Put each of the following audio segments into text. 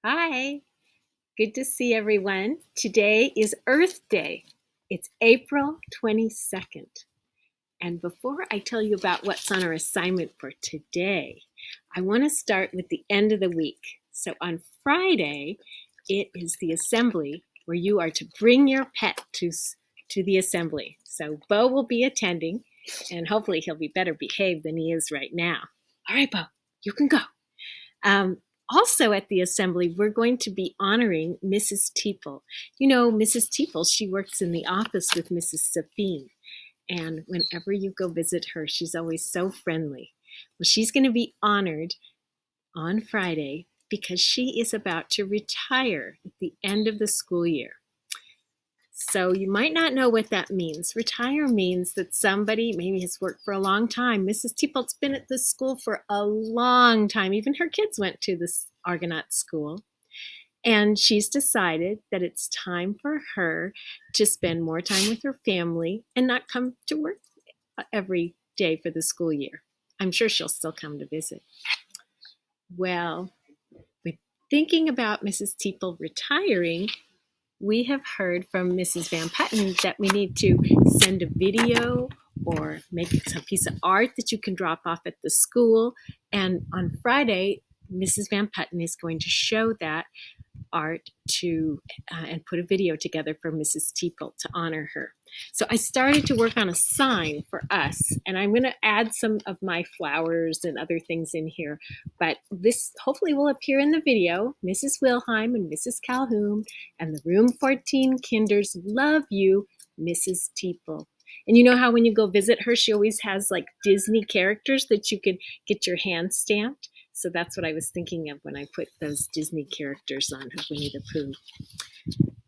Hi, good to see everyone. Today is Earth Day. It's April 22nd. And before I tell you about what's on our assignment for today, I want to start with the end of the week. So on Friday, it is the assembly where you are to bring your pet to the assembly. So Bo will be attending, and hopefully he'll be better behaved than he is right now. All right, Bo, you can go. Also at the assembly, we're going to be honoring Mrs. Teeple. You know, Mrs. Teeple, she works in the office with Mrs. Safine. And whenever you go visit her, she's always so friendly. Well, she's going to be honored on Friday because she is about to retire at the end of the school year. So you might not know what that means. Retire means that somebody maybe has worked for a long time. Mrs. Teeple's been at this school for a long time. Even her kids went to this Argonaut school. And she's decided that it's time for her to spend more time with her family and not come to work every day for the school year. I'm sure she'll still come to visit. Well, with thinking about Mrs. Teeple retiring, we have heard from Mrs. Van Putten that we need to send a video or make some piece of art that you can drop off at the school. And on Friday, Mrs. Van Putten is going to show that art and put a video together for Mrs. Teeple to honor her. So I started to work on a sign for us, and I'm going to add some of my flowers and other things in here, but this hopefully will appear in the video. Mrs. Wilhelm and Mrs. Calhoun and the Room 14 Kinders love you, Mrs. Teeple. And you know how when you go visit her, she always has like Disney characters that you could get your hand stamped? So that's what I was thinking of when I put those Disney characters on of Winnie the Pooh.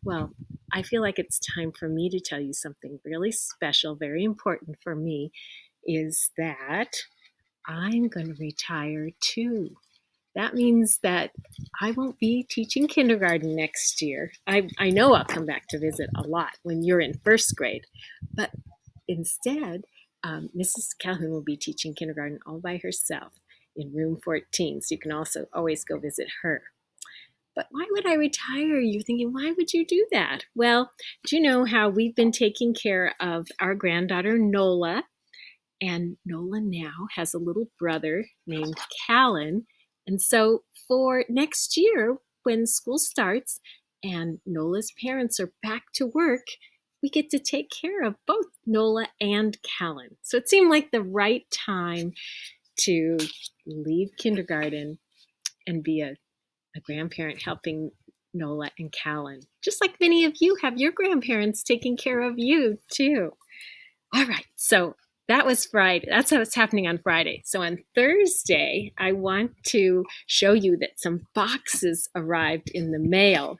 Well, I feel like it's time for me to tell you something really special, very important for me, is that I'm going to retire too. That means that I won't be teaching kindergarten next year. I know I'll come back to visit a lot when you're in first grade, but instead, Mrs. Calhoun will be teaching kindergarten all by herself in room 14, so you can also always go visit her. But why would I retire? You're thinking, why would you do that? Well, do you know how we've been taking care of our granddaughter, Nola? And Nola now has a little brother named Callan. And so for next year, when school starts and Nola's parents are back to work, we get to take care of both Nola and Callan. So it seemed like the right time to leave kindergarten and be a grandparent helping Nola and Callan, just like many of you have your grandparents taking care of you too. All right, so that was Friday. That's what's happening on Friday. So on Thursday, I want to show you that some boxes arrived in the mail.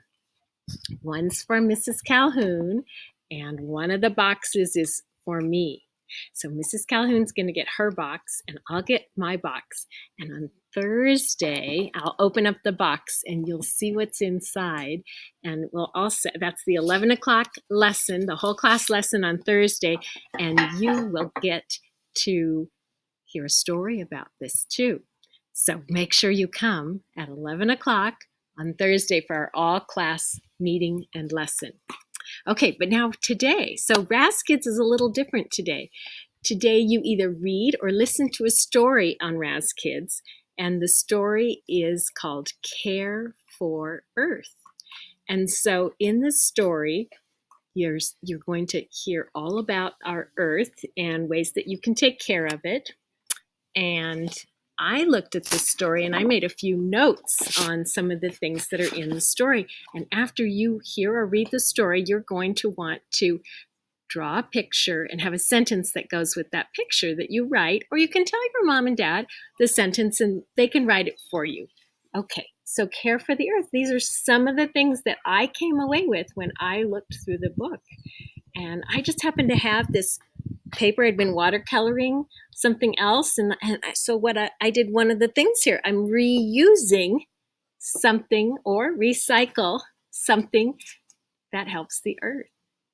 One's for Mrs. Calhoun, and one of the boxes is for me. So Mrs. Calhoun's going to get her box, and I'll get my box. And on Thursday, I'll open up the box, and you'll see what's inside. And we'll also, that's the 11 o'clock lesson, the whole class lesson on Thursday, and you will get to hear a story about this too. So make sure you come at 11 o'clock on Thursday for our all-class meeting and lesson. Okay, but now today, so Raz Kids is a little different today. Today you either read or listen to a story on Raz Kids, and the story is called Care for Earth. And so in the story, you're going to hear all about our Earth and ways that you can take care of it. And I looked at the story and I made a few notes on some of the things that are in the story. And after you hear or read the story, you're going to want to draw a picture and have a sentence that goes with that picture that you write, or you can tell your mom and dad the sentence and they can write it for you. Okay, so Care for the Earth. These are some of the things that I came away with when I looked through the book. And I just happened to have this paper. I'd been watercoloring something else. And so what I did, one of the things here, I'm reusing something or recycle something that helps the earth.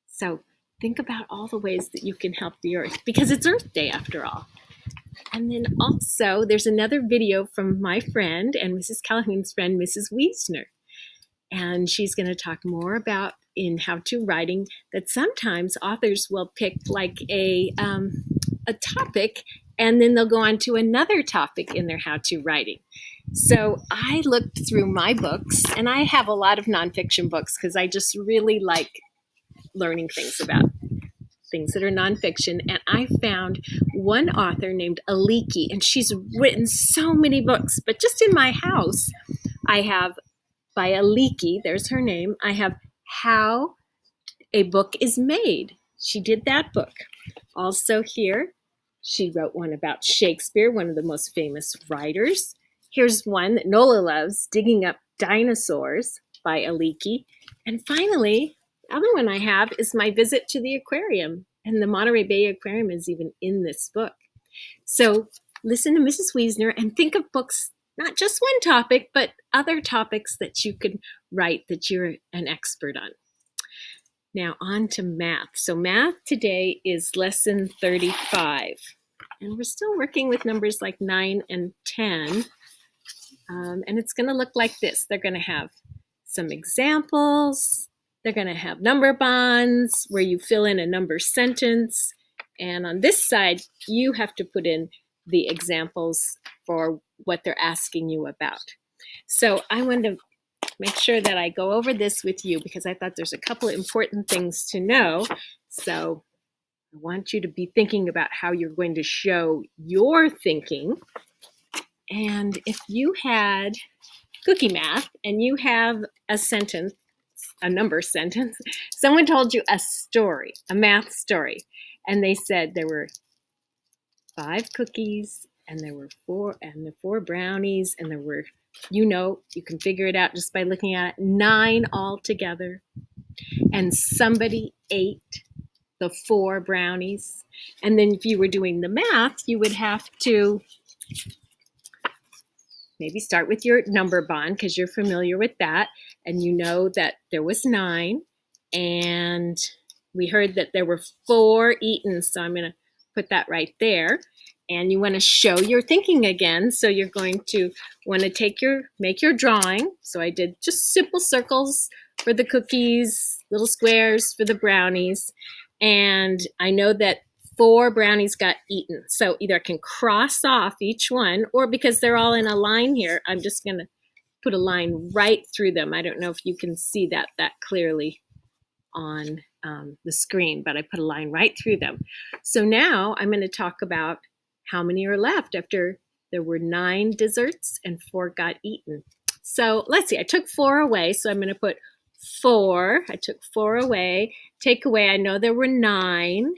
So think about all the ways that you can help the earth because it's Earth Day after all. And then also there's another video from my friend and Mrs. Calhoun's friend, Mrs. Wiesner. And she's going to talk more about in how-to writing that sometimes authors will pick like a topic and then they'll go on to another topic in their how-to writing. So I looked through my books, and I have a lot of nonfiction books because I just really like learning things about things that are nonfiction. And I found one author named Aliki, and she's written so many books. But just in my house, I have by Aliki, there's her name, I have How a Book is Made. She did that book. Also here, she wrote one about Shakespeare, one of the most famous writers. Here's one that Nola loves, Digging Up Dinosaurs by Aliki. And finally, the other one I have is My Visit to the Aquarium. And the Monterey Bay Aquarium is even in this book. So listen to Mrs. Wiesner and think of books, not just one topic, but other topics that you could write that you're an expert on. Now on to math. So math today is lesson 35. And we're still working with numbers like 9 and 10. And it's going to look like this. They're going to have some examples. They're going to have number bonds where you fill in a number sentence. And on this side, you have to put in the examples for what they're asking you about. So I want to make sure that I go over this with you because I thought there's a couple of important things to know. So I want you to be thinking about how you're going to show your thinking. And if you had cookie math and you have a sentence, a number sentence, someone told you a story, a math story, and they said there were 5 cookies and there were 4 brownies and there were, you can figure it out just by looking at it, 9 altogether. And somebody ate the 4 brownies. And then if you were doing the math, you would have to maybe start with your number bond because you're familiar with that. And you know that there was 9. And we heard that there were 4 eaten. So I'm going to put that right there. And you want to show your thinking again. So you're going to want to make your drawing. So I did just simple circles for the cookies, little squares for the brownies. And I know that 4 brownies got eaten. So either I can cross off each one, or because they're all in a line here, I'm just going to put a line right through them. I don't know if you can see that clearly on the screen, but I put a line right through them. So now I'm going to talk about how many are left after there were 9 desserts and 4 got eaten. So let's see, I took 4 away, so I'm going to put 4. I took 4 away. Take away, I know there were 9.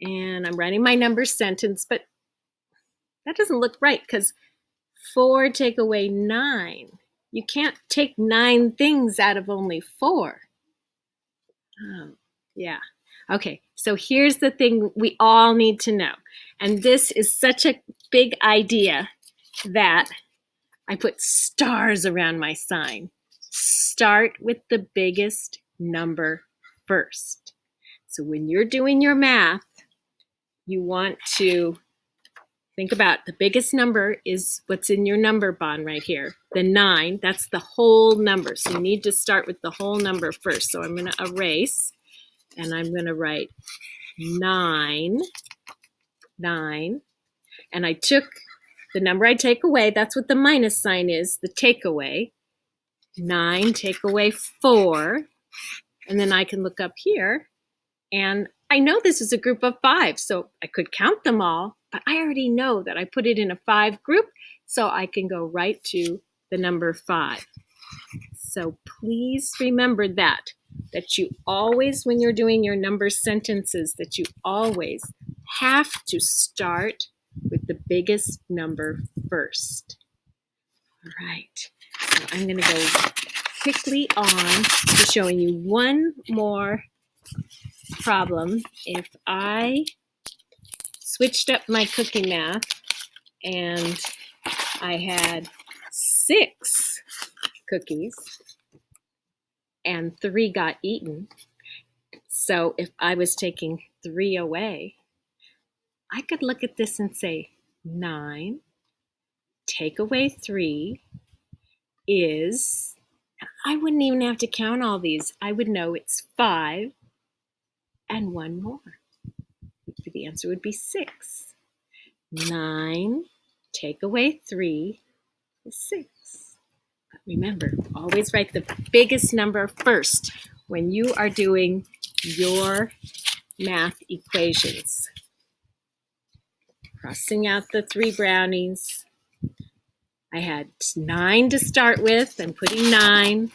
And I'm writing my number sentence, but that doesn't look right because 4 take away 9. You can't take 9 things out of only 4. Oh, yeah. Okay, so here's the thing we all need to know. And this is such a big idea that I put stars around my sign. Start with the biggest number first. So when you're doing your math, you want to think about the biggest number is what's in your number bond right here. The 9, that's the whole number. So you need to start with the whole number first. So I'm going to erase and I'm going to write 9. And I took the number I take away. That's what the minus sign is, the takeaway. 9, take away 4. And then I can look up here and I know this is a group of 5, so I could count them all, but I already know that I put it in a 5 group, so I can go right to the number 5. So please remember that you always, when you're doing your number sentences, that you always have to start with the biggest number first. All right, so I'm going to go quickly on showing you one more problem. If I switched up my cookie math and I had 6 cookies and 3 got eaten, so if I was taking 3 away, I could look at this and say 9 take away 3 is I wouldn't even have to count all these. I would know it's 5 and one more. The answer would be 6. 9, take away 3 is 6. But remember, always write the biggest number first when you are doing your math equations. Crossing out the 3 brownies. I had 9 to start with. I'm putting 9.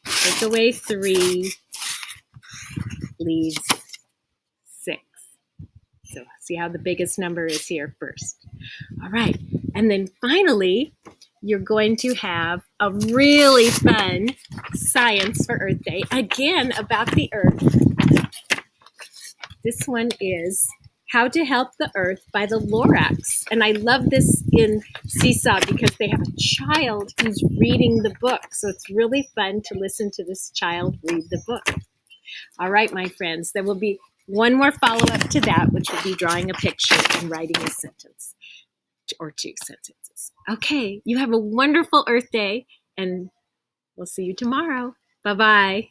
Take away 3 leaves 6. So see how the biggest number is here first. All right. And then finally, you're going to have a really fun science for Earth Day, again about the Earth. This one is How to Help the Earth by the Lorax. And I love this in Seesaw because they have a child who's reading the book. So it's really fun to listen to this child read the book. All right, my friends, there will be one more follow-up to that, which will be drawing a picture and writing a sentence or 2 sentences. Okay, you have a wonderful Earth Day, and we'll see you tomorrow. Bye-bye.